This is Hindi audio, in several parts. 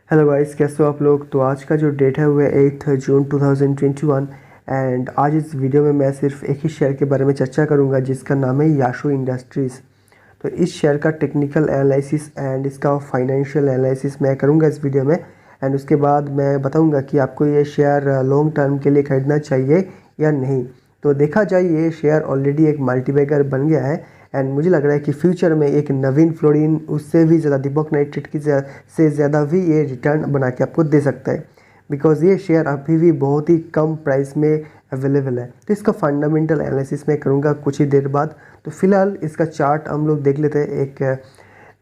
हेलो गाइस, कैसे हो आप लोग। तो आज का जो डेट है वो है 8 जून 2021 एंड आज इस वीडियो में मैं सिर्फ एक ही शेयर के बारे में चर्चा करूंगा जिसका नाम है याशो इंडस्ट्रीज़। तो इस शेयर का टेक्निकल एनालिसिस एंड इसका फाइनेंशियल एनालिसिस मैं करूंगा इस वीडियो में। एंड उसके बाद मैं बताऊंगा कि आपको ये शेयर लॉन्ग टर्म के लिए खरीदना चाहिए या नहीं। तो देखा जाए ये शेयर ऑलरेडी एक मल्टीबैगर बन गया है एंड मुझे लग रहा है कि फ्यूचर में एक नवीन फ्लोरिन उससे भी ज़्यादा दीपक नाइट्रेट की से ज़्यादा भी ये रिटर्न बना के आपको दे सकता है, बिकॉज़ ये शेयर अभी भी बहुत ही कम प्राइस में अवेलेबल है। तो इसका फंडामेंटल एनालिसिस मैं करूँगा कुछ ही देर बाद। तो फिलहाल इसका चार्ट हम लोग देख लेते हैं। एक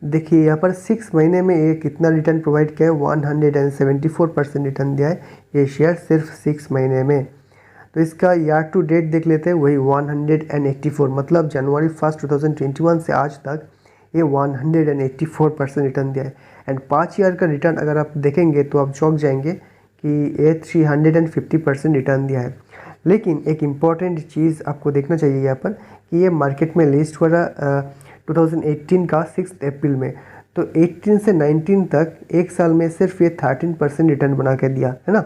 देखिए यहाँ पर 6 महीने में ये कितना रिटर्न प्रोवाइड किया है, 174% रिटर्न दिया है ये शेयर सिर्फ 6 महीने में। तो इसका ईयर टू डेट देख लेते हैं, वही 184, मतलब जनवरी 1 2021 से आज तक ये 184% रिटर्न दिया है। एंड 5 ईयर का रिटर्न अगर आप देखेंगे तो आप चौंक जाएंगे कि ये 350% रिटर्न दिया है। लेकिन एक इम्पॉर्टेंट चीज़ आपको देखना चाहिए यहाँ पर कि ये मार्केट में लिस्ट हो रहा 2018 का 6 अप्रैल में। तो 18 से 19 तक एक साल में सिर्फ ये 13% रिटर्न बना के दिया है ना।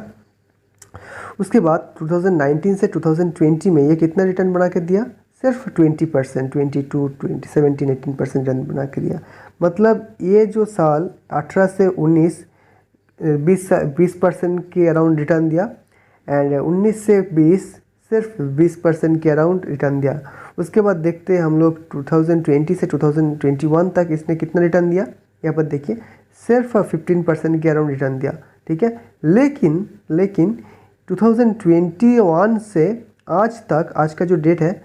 उसके बाद 2019 से 2020 में ये कितना रिटर्न बना के दिया, सिर्फ 20%, 22, 17, 18% रिटर्न बना के दिया। मतलब ये जो साल 18 से 19 20% के अराउंड रिटर्न दिया एंड 19 से 20 सिर्फ 20% के अराउंड रिटर्न दिया। उसके बाद देखते हैं हम लोग 2020 से 2021 तक इसने कितना रिटर्न दिया। यहाँ पर देखिए सिर्फ 15% के अराउंड रिटर्न दिया, ठीक है। लेकिन 2021 से आज तक, आज का जो डेट है,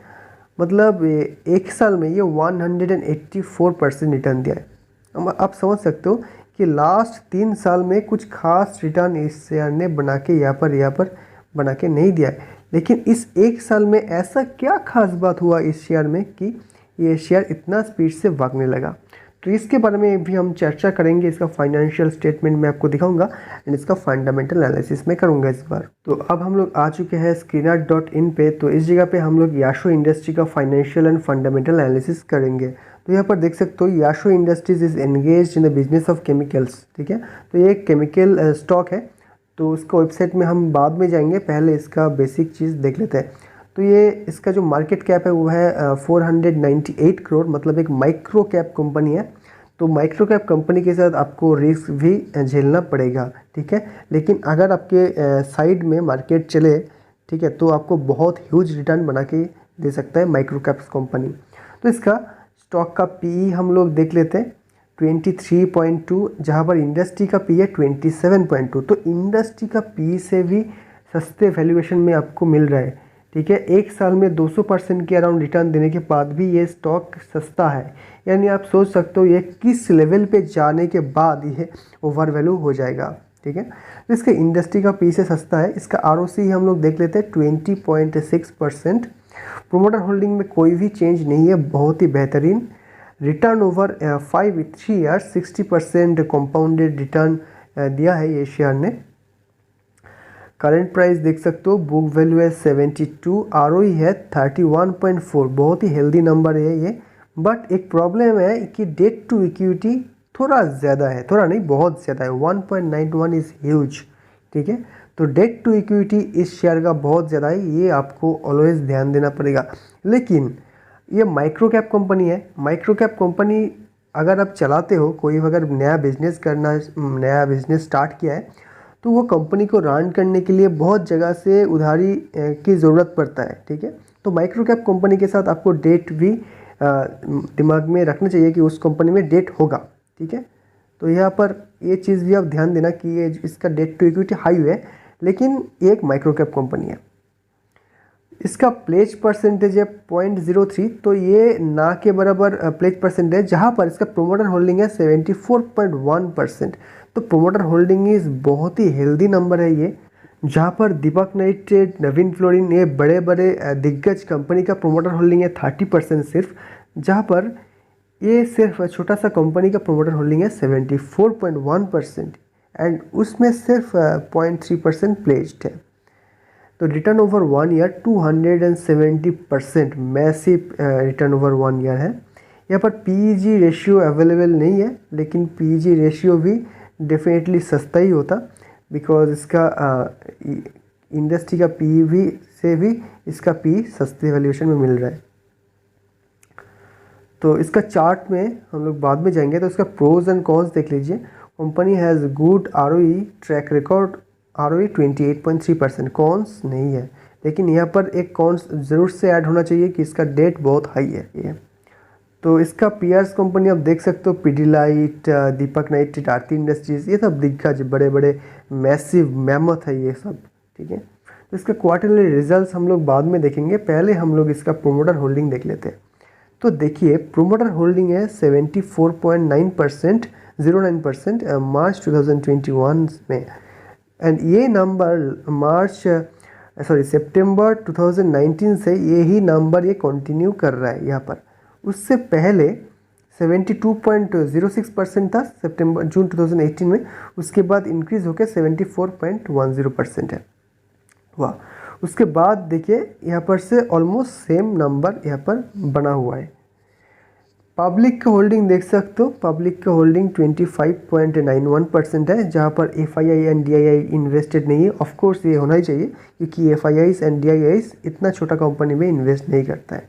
मतलब एक साल में ये 184% रिटर्न दिया है। अब आप समझ सकते हो कि लास्ट 3 साल में कुछ खास रिटर्न इस शेयर ने बना के यहाँ पर बना के नहीं दिया है। लेकिन इस एक साल में ऐसा क्या खास बात हुआ इस शेयर में कि ये शेयर इतना स्पीड से भागने लगा। तो इसके बारे में भी हम चर्चा करेंगे। इसका फाइनेंशियल स्टेटमेंट मैं आपको दिखाऊंगा एंड इसका फंडामेंटल एनालिसिस मैं करूंगा इस बार। तो अब हम लोग आ चुके हैं Screener.in पे। तो इस जगह पे हम लोग याशो इंडस्ट्री का फाइनेंशियल एंड फंडामेंटल एनालिसिस करेंगे। तो यहाँ पर देख सकते हो Yasho industries is engaged in the business of chemicals, ठीक है। तो ये एक केमिकल स्टॉक है। तो उसका वेबसाइट में हम बाद में जाएंगे, पहले इसका बेसिक चीज़ देख लेते हैं। तो ये इसका जो मार्केट कैप है वो है 498 करोड़, मतलब एक माइक्रो कैप कंपनी है। तो माइक्रो कैप कंपनी के साथ आपको रिस्क भी झेलना पड़ेगा, ठीक है। लेकिन अगर आपके साइड में मार्केट चले, ठीक है, तो आपको बहुत ह्यूज रिटर्न बना के दे सकता है माइक्रो कैप्स कंपनी। तो इसका स्टॉक का पीई हम लोग देख लेते हैं 23.2, जहाँ पर इंडस्ट्री का पी है 27.2। तो इंडस्ट्री का पी से भी सस्ते वैल्यूएशन में आपको मिल रहा है, ठीक है। एक साल में 200% के अराउंड रिटर्न देने के बाद भी ये स्टॉक सस्ता है। यानी आप सोच सकते हो ये किस लेवल पे जाने के बाद ये ओवर वैल्यू हो जाएगा, ठीक है। तो इसका इंडस्ट्री का पी से सस्ता है। इसका आरओसी हम लोग देख लेते हैं 20.6%। प्रोमोटर होल्डिंग में कोई भी चेंज नहीं है, बहुत ही बेहतरीन। Return over 3 years 60% compounded return दिया है ये शेयर ने। करंट प्राइस देख सकते हो, बुक वैल्यू है 72, आरओई है 31.4, बहुत ही हेल्दी नंबर है ये। बट एक प्रॉब्लम है कि डेट टू इक्विटी थोड़ा ज़्यादा है, थोड़ा नहीं बहुत ज़्यादा है, 1.91 इज़ ह्यूज, ठीक है। तो डेट टू इक्विटी इस शेयर का बहुत ज़्यादा है, ये आपको ऑलवेज ध्यान देना पड़ेगा। लेकिन ये माइक्रो कैप कंपनी है। माइक्रो कैप कंपनी अगर आप चलाते हो, कोई अगर नया बिजनेस स्टार्ट किया है, तो वो कंपनी को रन करने के लिए बहुत जगह से उधारी की ज़रूरत पड़ता है, ठीक है। तो माइक्रो कैप कंपनी के साथ आपको डेट भी दिमाग में रखना चाहिए कि उस कंपनी में डेट होगा, ठीक है। तो यहाँ पर ये चीज़ भी आप ध्यान देना कि ये इसका डेट टू इक्विटी हाई है, लेकिन ये एक माइक्रो कैप कंपनी है। इसका प्लेज परसेंटेज है 0.03, तो ये ना के बराबर प्लेज परसेंटेज, जहाँ पर इसका प्रोमोटर होल्डिंग है 74.1%। तो प्रोमोटर होल्डिंग इज़ बहुत ही हेल्दी नंबर है ये, जहाँ पर दीपक नाइट्रेट, नवीन फ्लोरिन, ये बड़े बड़े दिग्गज कंपनी का प्रोमोटर होल्डिंग है 30% सिर्फ, जहाँ पर ये सिर्फ छोटा सा कंपनी का प्रोमोटर होल्डिंग है 74.1% एंड उसमें सिर्फ 0.3% प्लेज्ड है। तो return over 1 year 270%, massive return over 1 year है। यहाँ पर पीईजी रेशियो अवेलेबल नहीं है, लेकिन पीईजी रेशियो भी डेफिनेटली सस्ता ही होता, बिकॉज इसका इंडस्ट्री का पी से भी इसका पी सस्ते वैल्यूएशन में मिल रहा है। तो इसका चार्ट में हम लोग बाद में जाएंगे, तो इसका प्रोज एंड कॉन्स देख लीजिए। Company has good ROE track record, ROE 28.3%। Cons नहीं है, लेकिन यहाँ पर एक कॉन्स ज़रूर से ऐड होना चाहिए कि इसका डेट बहुत हाई है ये। तो इसका पीयर्स कंपनी आप देख सकते हो, पीडीलाइट, दीपक नाइट्रेट, आरती इंडस्ट्रीज़, ये सब दिग्गज बड़े बड़े मैसिव मैमथ है ये सब, ठीक है। तो इसका क्वार्टरली रिजल्ट्स हम लोग बाद में देखेंगे, पहले हम लोग इसका प्रोमोटर होल्डिंग देख लेते हैं। तो देखिए प्रोमोटर होल्डिंग है 74.9%, 09% मार्च 2021 में, एंड ये नंबर सितंबर 2019 से यही नंबर ये कंटिन्यू कर रहा है यहाँ पर। उससे पहले 72.06% था जून 2018 में, उसके बाद इंक्रीज़ होकर 74.10% है। वाह, उसके बाद देखिए यहाँ पर से ऑलमोस्ट सेम नंबर यहाँ पर बना हुआ है। पब्लिक का होल्डिंग देख सकते हो, पब्लिक का होल्डिंग 25.91% है, जहाँ पर FII एंड DII इन्वेस्टेड नहीं है। ऑफ कोर्स ये होना ही चाहिए, क्योंकि FIIs एंड DIIs इतना छोटा कंपनी में इन्वेस्ट नहीं करता है।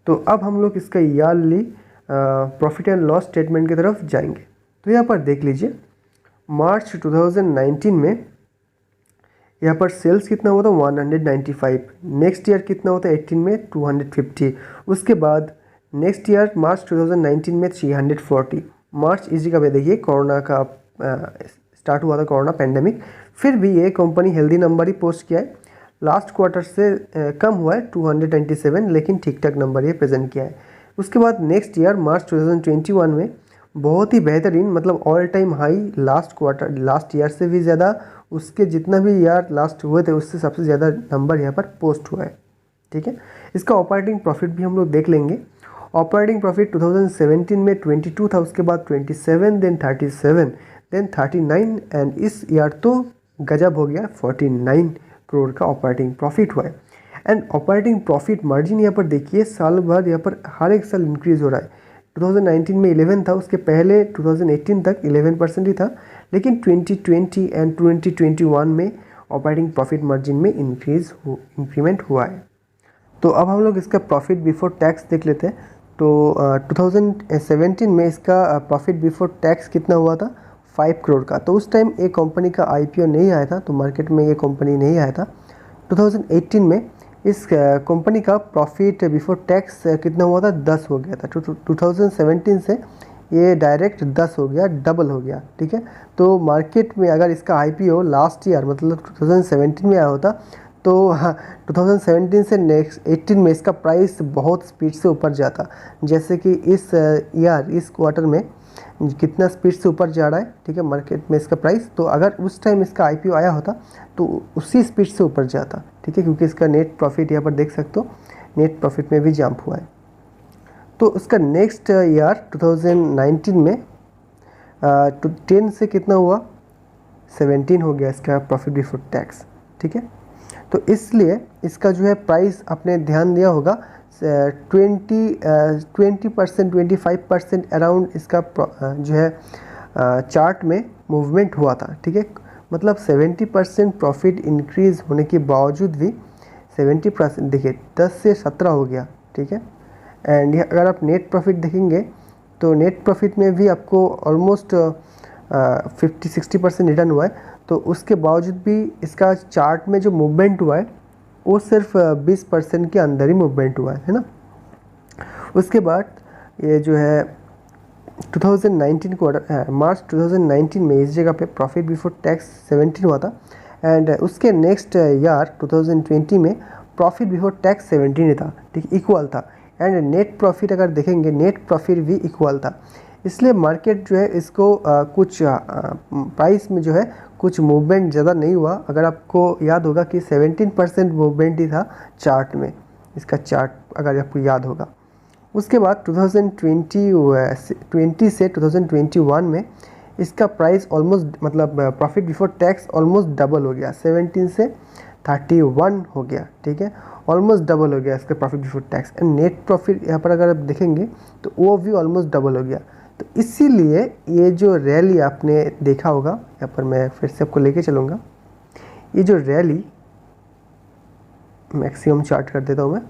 तो अब हम लोग इसका yearly profit and loss statement की तरफ जाएंगे। तो यहाँ पर देख लीजिए मार्च 2019 में यहाँ पर सेल्स कितना हुआ था 195, नेक्स्ट ईयर कितना होता है 18 में 250, उसके बाद नेक्स्ट ईयर मार्च 2019 में 340। मार्च इसी का देखिए कोरोना का स्टार्ट हुआ था, कोरोना पेंडेमिक, फिर भी ये कंपनी हेल्दी नंबर ही पोस्ट किया है। लास्ट क्वार्टर से कम हुआ है 297, लेकिन ठीक ठाक नंबर ये प्रेजेंट किया है। उसके बाद नेक्स्ट ईयर मार्च 2021 में बहुत ही बेहतरीन, मतलब all time high, last year से भी ज़्यादा, उसके जितना भी ईयर लास्ट हुए थे उससे सबसे ज़्यादा नंबर यहाँ पर पोस्ट हुआ है, ठीक है। इसका ऑपरेटिंग प्रॉफिट भी हम लोग देख लेंगे। ऑपरेटिंग प्रॉफिट 2017 में 22 था, उसके बाद 27, देन 37, देन 39, एंड इस ईयर तो गजब हो गया, 49 करोड़ का ऑपरेटिंग प्रॉफिट हुआ है। एंड ऑपरेटिंग प्रॉफिट मार्जिन यहाँ पर देखिए साल भर यहाँ पर हर एक साल इंक्रीज़ हो रहा है। 2019 में 11 था, उसके पहले 2018 तक 11% ही था, लेकिन 2020 एंड 2021 में ऑपरेटिंग प्रॉफिट मार्जिन में इंक्रीमेंट हुआ है। तो अब हम लोग इसका प्रॉफिट बिफोर टैक्स देख लेते हैं। तो 2017 में इसका प्रॉफिट बिफोर टैक्स कितना हुआ था 5 करोड़ का। तो उस टाइम एक कंपनी का IPO नहीं आया था, तो मार्केट में ये कंपनी नहीं आया था। 2018 में इस कंपनी का प्रॉफिट बिफोर टैक्स कितना हुआ था 10 हो गया था। 2017 से ये डायरेक्ट 10 हो गया, डबल हो गया, ठीक है। तो मार्केट में अगर इसका IPO लास्ट ईयर मतलब 2017 में आया होता तो 2017 से नेक्स्ट 18 में इसका प्राइस बहुत स्पीड से ऊपर जाता, जैसे कि इस ईयर इस क्वार्टर में कितना स्पीड से ऊपर जा रहा है, ठीक है, मार्केट में इसका प्राइस। तो अगर उस टाइम इसका IPO आया होता तो उसी स्पीड से ऊपर जाता, ठीक है, क्योंकि इसका नेट प्रॉफिट यहाँ पर देख सकते हो, नेट प्रॉफिट में भी जंप हुआ है। तो उसका नेक्स्ट ईयर 2019 में 10 से कितना हुआ 17 हो गया इसका प्रॉफिट बिफोर टैक्स, ठीक है। तो इसलिए इसका जो है प्राइस आपने ध्यान दिया होगा 20% 25% अराउंड इसका जो है चार्ट में मूवमेंट हुआ था, ठीक है। मतलब 70% प्रॉफिट इंक्रीज़ होने के बावजूद भी 70% देखिए 10 से 17 हो गया, ठीक है। एंड अगर आप नेट प्रॉफिट देखेंगे तो नेट प्रॉफिट में भी आपको ऑलमोस्ट 50-60% रिटर्न हुआ है। तो उसके बावजूद भी इसका चार्ट में जो मूवमेंट हुआ है वो सिर्फ 20% के अंदर ही मूवमेंट हुआ है ना। उसके बाद ये जो है 2019 क्वार्टर मार्च 2019 में इस जगह पे प्रॉफिट बिफोर टैक्स 17 हुआ था, एंड उसके नेक्स्ट ईयर 2020 में प्रॉफिट बिफोर टैक्स 17 ही था, ठीक, इक्वल था। एंड नेट प्रॉफिट अगर देखेंगे नेट प्रॉफिट भी इक्वल था। इसलिए मार्केट जो है इसको कुछ प्राइस में जो है कुछ मूवमेंट ज़्यादा नहीं हुआ। अगर आपको याद होगा कि 17% मूवमेंट ही था चार्ट में, इसका चार्ट अगर आपको याद होगा। उसके बाद 2020 से 2021 में इसका प्राइस ऑलमोस्ट मतलब profit before tax almost double हो गया, 17 से 31 हो गया, ठीक है, ऑलमोस्ट डबल हो गया इसका profit before tax. And net profit यहाँ पर अगर आप देखेंगे तो वो भी ऑलमोस्ट डबल हो गया, तो इसीलिए ये जो रैली आपने देखा होगा, यहाँ पर मैं फिर से आपको लेके चलूँगा, ये जो रैली मैक्सिमम चार्ट कर देता हूँ मैं,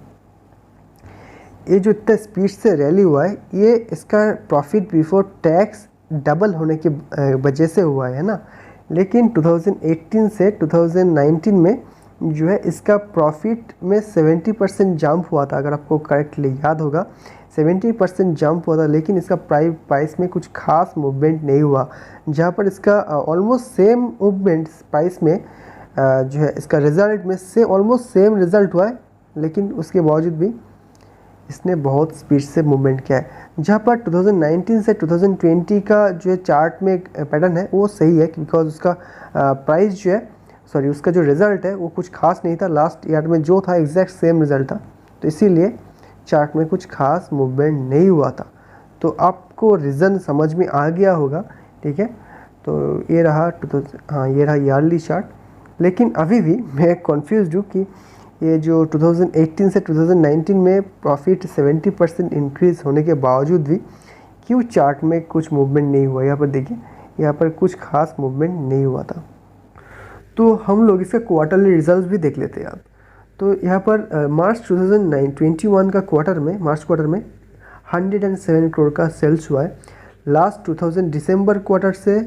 ये जो इतना स्पीड से रैली हुआ है, ये इसका प्रॉफिट बिफोर टैक्स डबल होने की वजह से हुआ है ना। लेकिन 2018 से 2019 में जो है इसका प्रॉफिट में 70% जंप हुआ था, अगर आपको करेक्टली याद होगा 70% जंप हुआ था, लेकिन इसका प्राइस में कुछ खास मूवमेंट नहीं हुआ। जहाँ पर इसका ऑलमोस्ट सेम मूवमेंट प्राइस में जो है इसका रिजल्ट में से ऑलमोस्ट सेम रिजल्ट हुआ है, लेकिन उसके बावजूद भी इसने बहुत स्पीड से मूवमेंट किया है। जहाँ पर 2019 से 2020 का जो है चार्ट में पैटर्न है वो सही है, बिकॉज उसका प्राइस जो है उसका जो रिज़ल्ट है वो कुछ खास नहीं था, लास्ट ईयर में जो था एग्जैक्ट सेम रिज़ल्ट था, तो इसीलिए चार्ट में कुछ खास मूवमेंट नहीं हुआ था। तो आपको रीज़न समझ में आ गया होगा, ठीक है। तो ये रहा ये रहा ईयरली चार्ट। लेकिन अभी भी मैं कन्फ्यूज़ हूँ कि ये जो 2018 से 2019 में प्रॉफिट 70% इंक्रीज़ होने के बावजूद भी क्यों चार्ट में कुछ मूवमेंट नहीं हुआ। यहाँ पर देखिए, यहाँ पर कुछ खास मूवमेंट नहीं हुआ था। तो हम लोग इसका क्वार्टरली रिजल्ट भी देख लेते हैं आप। तो यहाँ पर मार्च 2021 का मार्च क्वार्टर में 107 करोड़ का सेल्स हुआ है। लास्ट 2000 दिसंबर क्वार्टर से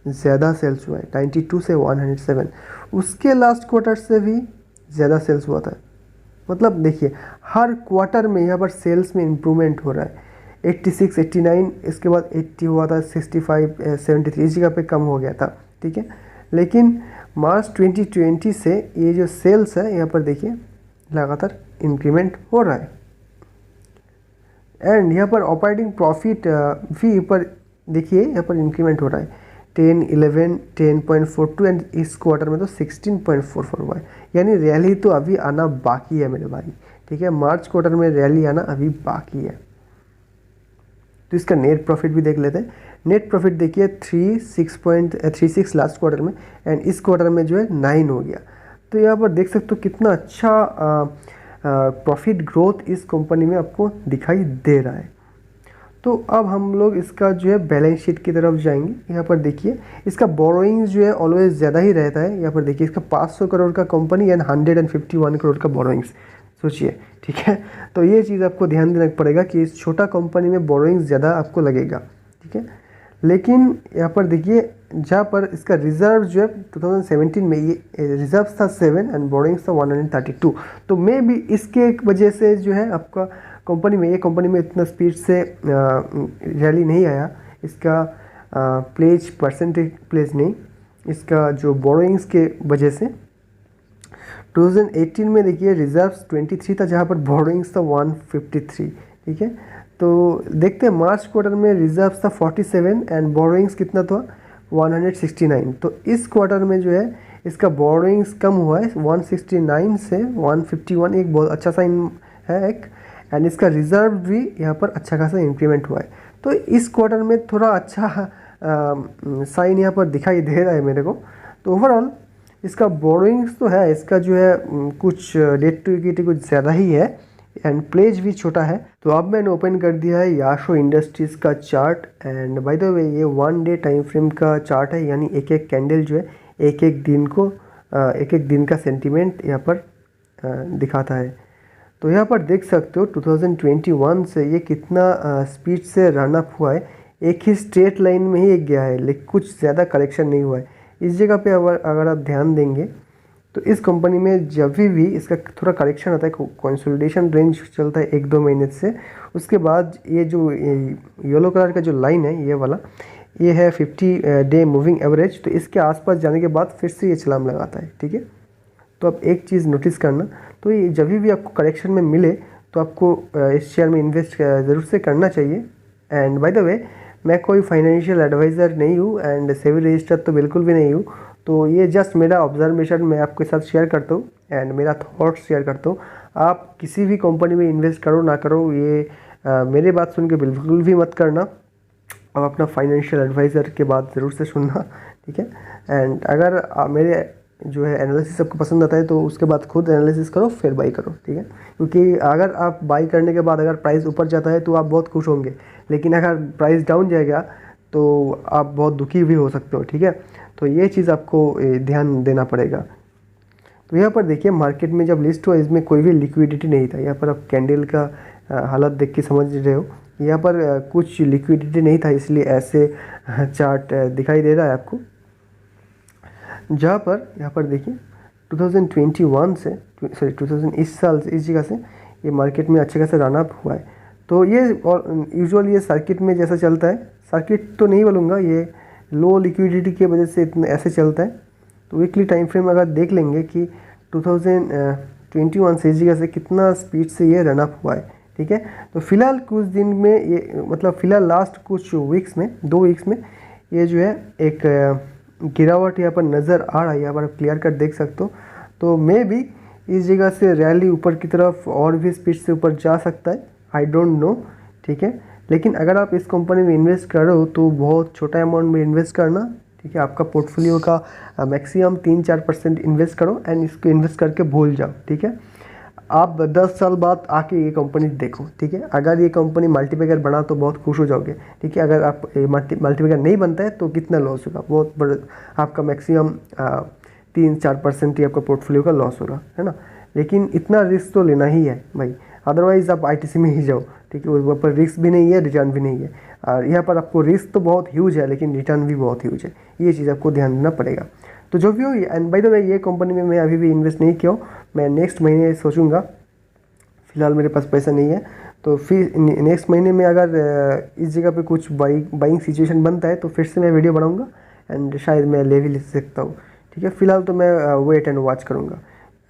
ज़्यादा सेल्स हुआ है, 92 से 107। उसके लास्ट क्वार्टर से भी ज़्यादा सेल्स हुआ था। मतलब देखिए, हर क्वार्टर में यहाँ पर सेल्स में इम्प्रूवमेंट हो रहा है। 86, 89, इसके बाद 80 हुआ था, 65, 73 इस जगह पे कम हो गया था, ठीक है। लेकिन मार्च 2020 से ये जो सेल्स है यहाँ पर देखिए लगातार इंक्रीमेंट हो रहा है। एंड यहाँ पर ऑपरेटिंग प्रॉफिट भी पर देखिए यहाँ पर इंक्रीमेंट हो रहा है, 10, 11, 10.42 एंड इस क्वार्टर में तो 16.44 हुआ है। यानी रैली तो अभी आना बाकी है मेरे भाई, ठीक है। मार्च क्वार्टर में रैली आना अभी बाकी है। तो इसका नेट प्रॉफिट भी देख लेते हैं। नेट प्रॉफिट देखिए 36.36 लास्ट क्वार्टर में, एंड इस क्वार्टर में जो है 9 हो गया। तो यहाँ पर देख सकते हो कितना अच्छा प्रॉफिट ग्रोथ इस कंपनी में आपको दिखाई दे रहा है। तो अब हम लोग इसका जो है बैलेंस शीट की तरफ जाएंगे। यहाँ पर देखिए इसका बोरोइंग्स जो है ऑलवेज ज़्यादा ही रहता है। यहाँ पर देखिए इसका 500 करोड़ का कंपनी एंड 151 करोड़ का बोरोइंग्स, सोचिए, ठीक है। तो ये चीज़ आपको ध्यान देना पड़ेगा कि इस छोटा कंपनी में बोरोइंग्स ज़्यादा आपको लगेगा, ठीक है। लेकिन यहाँ पर देखिए जहाँ पर इसका रिजर्व जो है 2017 में ये रिजर्व था 7 एंड बोरोइंग्स था 132। तो मे भी इसके वजह से जो है आपका ये कंपनी में इतना स्पीड से रैली नहीं आया। इसका प्लेज परसेंटेज प्लेज नहीं, इसका जो बोरोइंग्स के वजह से 2018 में देखिए रिजर्व्स 23 था, जहाँ पर बोरोइंग्स था 153, ठीक है। तो देखते हैं मार्च क्वार्टर में रिजर्व्स था 47 एंड बोरोइंग्स कितना था 169। तो इस क्वार्टर में जो है इसका बोरोइंग्स कम हुआ है 169 से 151, एक बहुत अच्छा साइन है एक। एंड इसका रिजर्व भी यहाँ पर अच्छा खासा इंक्रीमेंट हुआ है। तो इस क्वार्टर में थोड़ा अच्छा साइन यहाँ पर दिखाई दे रहा है मेरे को। तो ओवरऑल इसका बोरोइंग्स तो है, इसका जो है कुछ डेट टू इक्विटी कुछ ज़्यादा ही है एंड प्लेज भी छोटा है। तो अब मैंने ओपन कर दिया है याशो इंडस्ट्रीज़ का chart. And by the way ये 1 डे टाइम फ्रेम का चार्ट है, यानी एक एक कैंडल जो है एक एक दिन का सेंटीमेंट यहाँ पर दिखाता है। तो यहाँ पर देख सकते हो 2021 से ये कितना स्पीड से रन अप हुआ है, एक ही स्ट्रेट लाइन में ही गया है, लेकिन कुछ ज़्यादा करेक्शन नहीं हुआ है। इस जगह पे अगर आप ध्यान देंगे तो इस कंपनी में जब भी इसका थोड़ा करेक्शन आता है, कंसोलिडेशन रेंज चलता है 1-2 महीने से, उसके बाद ये जो येलो कलर का जो लाइन है ये वाला, ये है 50 डे मूविंग एवरेज। तो इसके आसपास जाने के बाद फिर से ये छलांग लगाता है, ठीक है। तो आप एक चीज़ नोटिस करना, तो ये जब भी आपको करेक्शन में मिले तो आपको इस शेयर में इन्वेस्ट ज़रूर से करना चाहिए। एंड बाय द वे मैं कोई फाइनेंशियल एडवाइज़र नहीं हूँ एंड सेबी रजिस्टर्ड तो बिल्कुल भी नहीं हूँ। तो ये जस्ट मेरा ऑब्जर्वेशन मैं आपके साथ शेयर करता हूँ एंड मेरा थॉट्स शेयर करता हूँ। आप किसी भी कंपनी में इन्वेस्ट करो ना करो, ये मेरे बात सुन के बिल्कुल भी मत करना। आप अपना फाइनेंशियल एडवाइज़र के बात ज़रूर से सुनना, ठीक है। एंड अगर मेरे जो है एनालिसिस आपको पसंद आता है तो उसके बाद खुद एनालिसिस करो फिर बाई करो, ठीक है। क्योंकि अगर आप बाई करने के बाद अगर प्राइस ऊपर जाता है तो आप बहुत खुश होंगे, लेकिन अगर प्राइस डाउन जाएगा तो आप बहुत दुखी भी हो सकते हो, ठीक है। तो ये चीज़ आपको ध्यान देना पड़ेगा। तो यहाँ पर देखिए मार्केट में जब लिस्ट हुआ इसमें कोई भी लिक्विडिटी नहीं था। यहाँ पर आप कैंडल का हालत देख के समझ रहे हो, यहाँ पर कुछ लिक्विडिटी नहीं था, इसलिए ऐसे चार्ट दिखाई दे रहा है आपको। यहाँ पर देखिए 2021 से सॉरी 2000 इस साल से इस जगह से ये मार्केट में अच्छे खासा रन अप हुआ है। तो ये और यूजुअली ये सर्किट में जैसा चलता है, सर्किट तो नहीं बोलूँगा, ये लो लिक्विडिटी की वजह से इतना ऐसे चलता है। तो वीकली टाइम फ्रेम अगर देख लेंगे कि 2021 से इस जगह से कितना स्पीड से ये रन अप हुआ है, ठीक है। तो फिलहाल कुछ दिन में ये मतलब फ़िलहाल लास्ट कुछ वीक्स में 2 वीक्स में ये जो है एक गिरावट यहाँ पर नज़र आ रहा है। यहाँ पर आप क्लियर कट देख सकते हो। तो मे भी इस जगह से रैली ऊपर की तरफ और भी स्पीड से ऊपर जा सकता है, आई डोंट नो, ठीक है। लेकिन अगर आप इस कंपनी में इन्वेस्ट करो तो बहुत छोटा अमाउंट में इन्वेस्ट करना, ठीक है। आपका पोर्टफोलियो का मैक्सिमम 3-4% इन्वेस्ट करो एंड इसको इन्वेस्ट करके भूल जाओ, ठीक है। आप 10 साल बाद आके ये कंपनी देखो, ठीक है। अगर ये कंपनी मल्टीपैकर बना तो बहुत खुश हो जाओगे, ठीक है। अगर आप मल्टीपैकर नहीं बनता है तो कितना लॉस होगा, बहुत बड़ा आपका मैक्सिमम 3-4% ही आपका पोर्टफोलियो का लॉस होगा, है ना। लेकिन इतना रिस्क तो लेना ही है भाई, अदरवाइज़ आप ITC में ही जाओ, ठीक है। वहाँ पर रिस्क भी नहीं है, रिटर्न भी नहीं है। और यहाँ पर आपको रिस्क तो बहुत ह्यूज है लेकिन रिटर्न भी बहुत ह्यूज है, ये चीज़ आपको ध्यान देना पड़ेगा। तो जो भी हो, एंड बाय द वे ये कंपनी में मैं अभी भी इन्वेस्ट नहीं किया हूँ, मैं नेक्स्ट महीने सोचूंगा। फ़िलहाल मेरे पास पैसा नहीं है, तो फिर नेक्स्ट महीने में अगर इस जगह पे कुछ बाइंग सिचुएशन बनता है तो फिर से मैं वीडियो बनाऊंगा एंड शायद मैं ले भी ले सकता हूँ, ठीक है। फ़िलहाल तो मैं वेट एंड वॉच करूँगा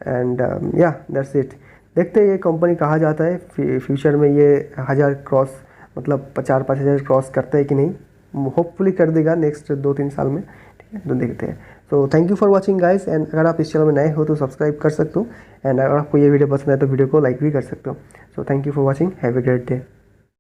एंड या दैट्स इट। देखते हैं ये कंपनी कहाँ जाता है फ्यूचर में, ये 1000 क्रॉस मतलब 4-5 हज़ार क्रॉस करता है कि नहीं। होपफुली कर देगा नेक्स्ट 2-3 साल में, ठीक है। तो देखते हैं। तो thank you for watching guys, and अगर आप इस चैनल में नए हो तो सब्सक्राइब कर सकते हो, एंड अगर आपको ये वीडियो पसंद है तो वीडियो को लाइक भी कर सकते हो। So thank you for watching, have a great day.